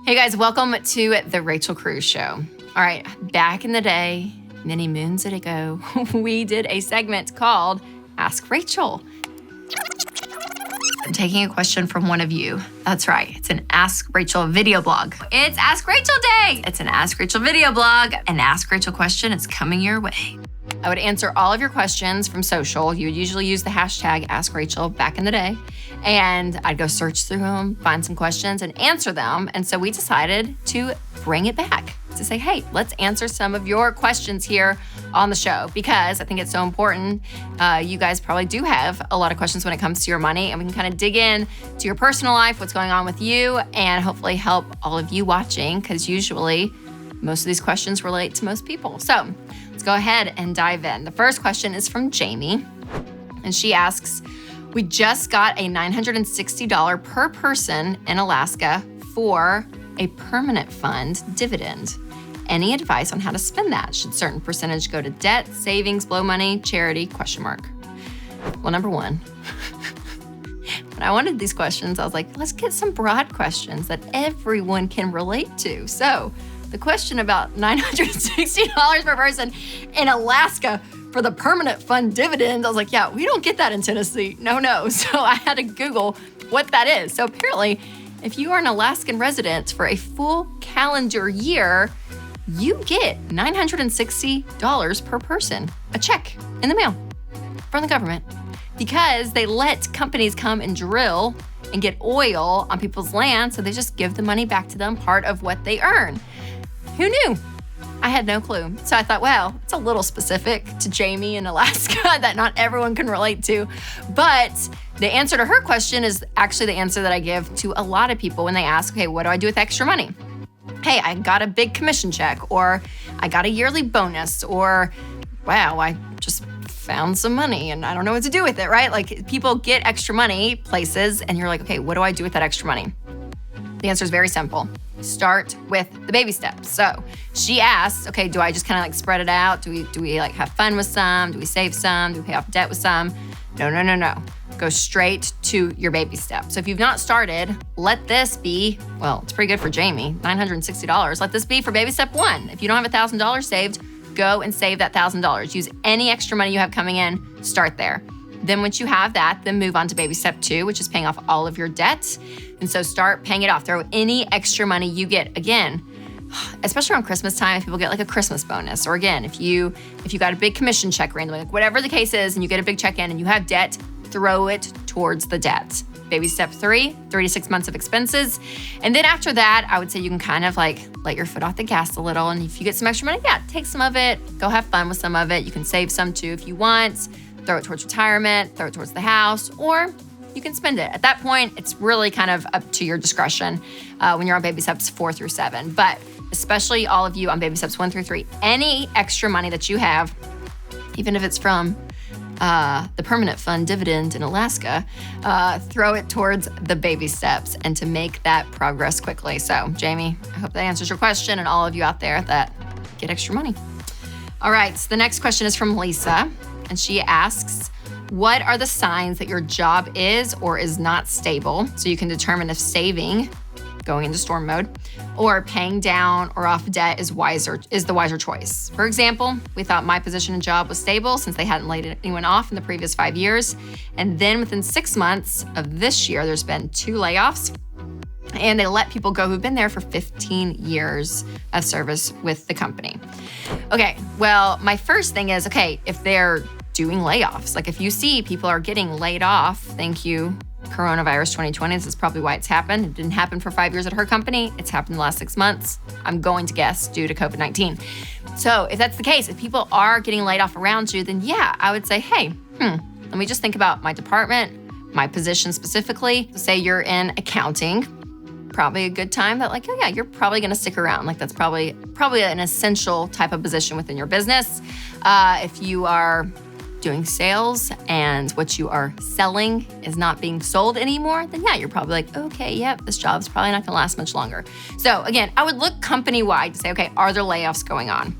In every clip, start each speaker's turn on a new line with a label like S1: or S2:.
S1: Hey guys, welcome to the Rachel Cruze Show. All right, back in the day, many moons ago, we did a segment called Ask Rachel. I'm taking a question from one of you. That's right, it's an Ask Rachel video blog. It's Ask Rachel Day. It's an Ask Rachel video blog. An Ask Rachel question is coming your way. I would answer all of your questions from social. You would usually use the hashtag Ask Rachel back in the day. And I'd go search through them, find some questions and answer them. And so we decided to bring it back to say, hey, let's answer some of your questions here on the show because I think it's so important. You guys probably do have a lot of questions when it comes to your money, and we can kind of dig in to your personal life, what's going on with you, and hopefully help all of you watching because usually most of these questions relate to most people. So let's go ahead and dive in. The first question is from Jamie, and she asks, we just got a $960 per person in Alaska for a permanent fund dividend. Any advice on how to spend that? Should certain percentage go to debt, savings, blow money, charity, ? Well, number one, when I wanted these questions, I was like, let's get some broad questions that everyone can relate to. So the question about $960 per person in Alaska for the permanent fund dividend, I was like, yeah, we don't get that in Tennessee. No. So I had to Google what that is. So apparently, if you are an Alaskan resident for a full calendar year, you get $960 per person, a check in the mail from the government, because they let companies come and drill and get oil on people's land, so they just give the money back to them, part of what they earn. Who knew? I had no clue. So I thought, well, it's a little specific to Jamie in Alaska that not everyone can relate to. But the answer to her question is actually the answer that I give to a lot of people when they ask, okay, what do I do with extra money? Hey, I got a big commission check, or I got a yearly bonus, or wow, I just found some money and I don't know what to do with it, right? Like people get extra money places and you're like, okay, what do I do with that extra money? The answer is very simple. Start with the baby steps. So she asked, okay, do I just kind of like spread it out? Do we like have fun with some? Do we save some? Do we pay off debt with some? No. Go straight to your baby step. So if you've not started, let this be, well, it's pretty good for Jamie, $960. Let this be for baby step 1. If you don't have $1,000 saved, go and save that $1,000. Use any extra money you have coming in, start there. Then once you have that, then move on to baby step 2, which is paying off all of your debt. And so start paying it off. Throw any extra money you get. Again, especially around Christmas time, if people get like a Christmas bonus, or again, if you got a big commission check randomly, like whatever the case is, and you get a big check in and you have debt, throw it towards the debt. Baby step 3, 3 to 6 months of expenses. And then after that, I would say you can kind of like let your foot off the gas a little. And if you get some extra money, yeah, take some of it, go have fun with some of it. You can save some too if you want. Throw it towards retirement, throw it towards the house, or you can spend it. At that point, it's really kind of up to your discretion when you're on baby steps 4 through 7. But especially all of you on baby steps 1 through 3, any extra money that you have, even if it's from the permanent fund dividend in Alaska, throw it towards the baby steps and to make that progress quickly. So Jamie, I hope that answers your question, and all of you out there that get extra money. All right, so the next question is from Lisa. And she asks, what are the signs that your job is or is not stable so you can determine if saving, going into storm mode, or paying down or off debt is the wiser choice? For example, we thought my position and job was stable since they hadn't laid anyone off in the previous 5 years. And then within 6 months of this year, there's been 2 layoffs. And they let people go who've been there for 15 years of service with the company. Okay, well, my first thing is, okay, if they're doing layoffs, like if you see people are getting laid off, thank you, coronavirus 2020, this is probably why it's happened. It didn't happen for 5 years at her company. It's happened in the last 6 months. I'm going to guess due to COVID-19. So if that's the case, if people are getting laid off around you, then yeah, I would say, hey, let me just think about my department, my position specifically. Say you're in accounting, probably a good time that like, oh yeah, you're probably gonna stick around. Like that's probably an essential type of position within your business. If you are doing sales and what you are selling is not being sold anymore, then yeah, you're probably like, okay, yep, this job's probably not gonna last much longer. So again, I would look company-wide to say, okay, are there layoffs going on?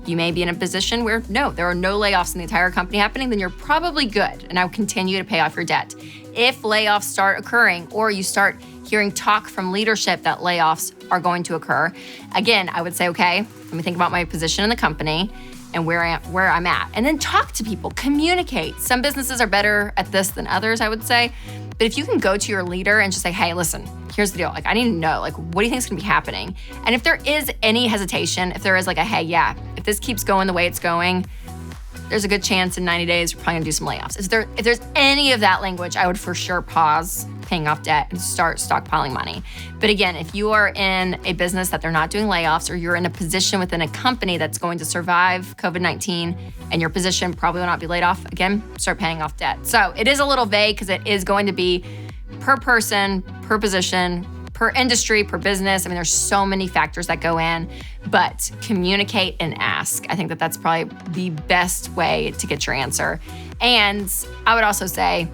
S1: you may be in a position where no, there are no layoffs in the entire company happening, then you're probably good. And I would continue to pay off your debt. If layoffs start occurring or you start hearing talk from leadership that layoffs are going to occur, again, I would say, okay, let me think about my position in the company and where I'm at. And then talk to people, communicate. Some businesses are better at this than others, I would say. But if you can go to your leader and just say, hey, listen, here's the deal. Like, I need to know, like, what do you think is gonna be happening? And if there is any hesitation, if there is like a, hey, yeah, if this keeps going the way it's going, there's a good chance in 90 days we're probably gonna do some layoffs. If there's any of that language, I would for sure pause paying off debt and start stockpiling money. But again, if you are in a business that they're not doing layoffs, or you're in a position within a company that's going to survive COVID-19 and your position probably will not be laid off, again, start paying off debt. So it is a little vague because it is going to be per person, per position, per industry, per business. I mean, there's so many factors that go in, but communicate and ask. I think that that's probably the best way to get your answer. And I would also say,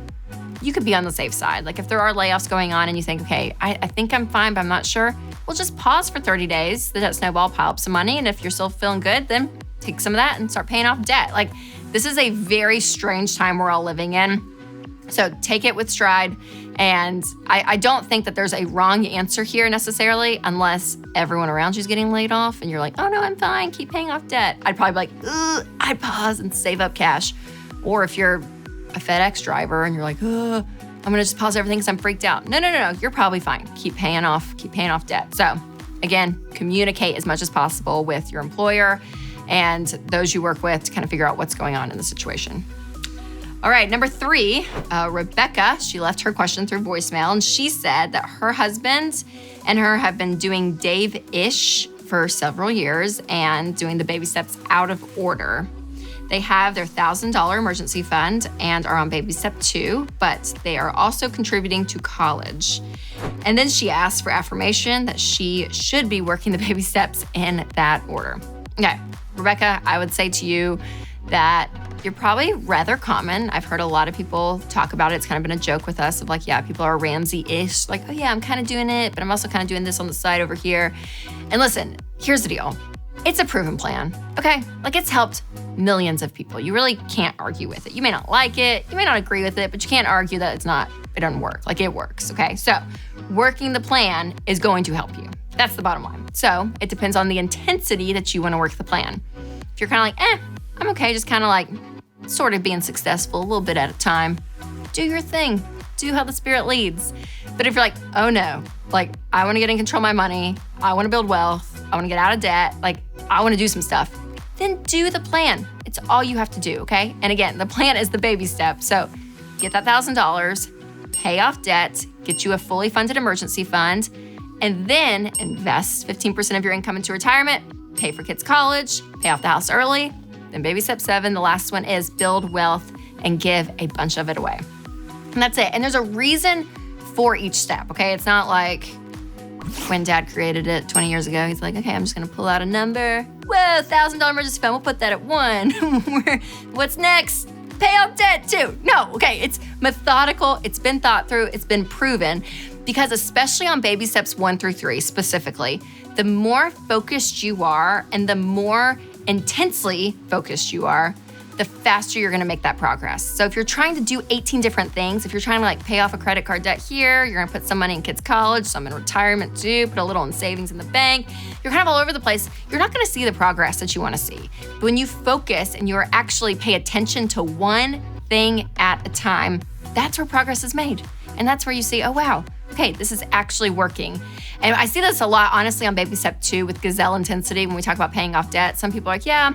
S1: you could be on the safe side. Like if there are layoffs going on and you think, okay, I think I'm fine, but I'm not sure, well, just pause for 30 days, let that snowball pile up some money. And if you're still feeling good, then take some of that and start paying off debt. Like this is a very strange time we're all living in. So take it with stride. And I don't think that there's a wrong answer here necessarily, unless everyone around you is getting laid off and you're like, oh no, I'm fine, keep paying off debt. I'd probably be like, I'd pause and save up cash. Or if you're a FedEx driver and you're like, I'm gonna just pause everything because I'm freaked out. No, you're probably fine. Keep paying off debt. So again, communicate as much as possible with your employer and those you work with to kind of figure out what's going on in the situation. All right, number 3, Rebecca, she left her question through voicemail and she said that her husband and her have been doing Dave-ish for several years and doing the baby steps out of order. They have their $1,000 emergency fund and are on baby step 2, but they are also contributing to college. And then she asked for affirmation that she should be working the baby steps in that order. Okay, Rebecca, I would say to you that you're probably rather common. I've heard a lot of people talk about it. It's kind of been a joke with us of like, yeah, people are Ramsey-ish. Like, oh yeah, I'm kind of doing it, but I'm also kind of doing this on the side over here. And listen, here's the deal. It's a proven plan, okay? Like it's helped millions of people. You really can't argue with it. You may not like it, you may not agree with it, but you can't argue that it doesn't work. Like it works, okay? So working the plan is going to help you. That's the bottom line. So it depends on the intensity that you wanna work the plan. If you're kind of like, I'm okay, just kind of like sort of being successful a little bit at a time, do your thing, do how the spirit leads. But if you're like, oh no, like I wanna get in control of my money, I wanna build wealth, I wanna get out of debt, like I wanna do some stuff, then do the plan. It's all you have to do, okay? And again, the plan is the baby step. So get that $1,000, pay off debt, get you a fully funded emergency fund, and then invest 15% of your income into retirement, pay for kids' college, pay off the house early. Then baby step 7, the last one is build wealth and give a bunch of it away. And that's it. And there's a reason for each step, okay? It's not like when dad created it 20 years ago, he's like, okay, I'm just gonna pull out a number. Whoa, $1,000 emergency fund, we'll put that at 1. What's next? Pay off debt 2. No, okay, it's methodical, it's been thought through, it's been proven, because especially on baby steps 1 through 3 specifically, the more focused you are and the more intensely focused you are, the faster you're gonna make that progress. So if you're trying to do 18 different things, if you're trying to like pay off a credit card debt here, you're gonna put some money in kids' college, some in retirement too, put a little in savings in the bank, you're kind of all over the place, you're not gonna see the progress that you wanna see. But when you focus and you're actually pay attention to one thing at a time, that's where progress is made. And that's where you see, oh wow, okay, this is actually working. And I see this a lot, honestly, on baby step 2 with gazelle intensity when we talk about paying off debt. Some people are like, yeah,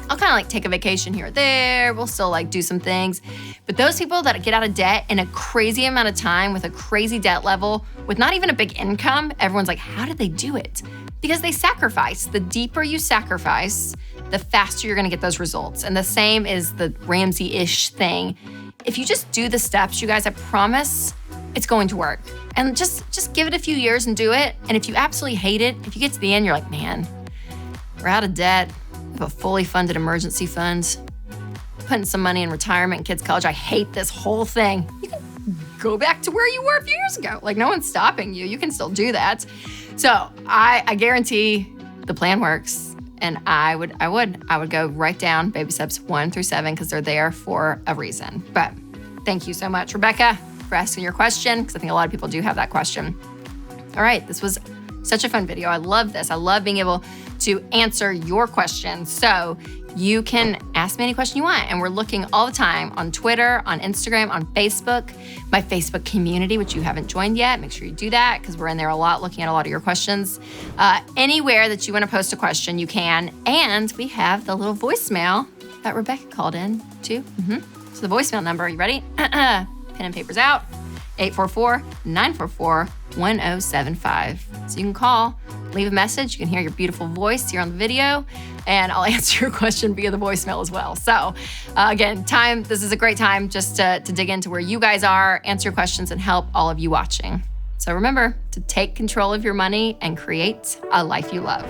S1: I'll kind of like take a vacation here or there. We'll still like do some things. But those people that get out of debt in a crazy amount of time with a crazy debt level, with not even a big income, everyone's like, how did they do it? Because they sacrifice. The deeper you sacrifice, the faster you're gonna get those results. And the same is the Ramsey-ish thing. If you just do the steps, you guys, I promise it's going to work. And just give it a few years and do it. And if you absolutely hate it, if you get to the end, you're like, man, we're out of debt. We have a fully funded emergency fund, putting some money in retirement and kids' college. I hate this whole thing. You can go back to where you were a few years ago. Like no one's stopping you. You can still do that. So I guarantee the plan works. And I would go right down baby steps 1 through 7 because they're there for a reason. But thank you so much, Rebecca, for asking your question, because I think a lot of people do have that question. All right, this was such a fun video. I love this. I love being able to answer your questions. So you can ask me any question you want. And we're looking all the time on Twitter, on Instagram, on Facebook, my Facebook community, which you haven't joined yet. Make sure you do that because we're in there a lot looking at a lot of your questions. Anywhere that you want to post a question, you can. And we have the little voicemail that Rebecca called in too. So the voicemail number, you ready? Pen and paper's out. 844-944-1075. So you can call, leave a message. You can hear your beautiful voice here on the video, and I'll answer your question via the voicemail as well. So again, this is a great time just to dig into where you guys are, answer your questions, and help all of you watching. So remember to take control of your money and create a life you love.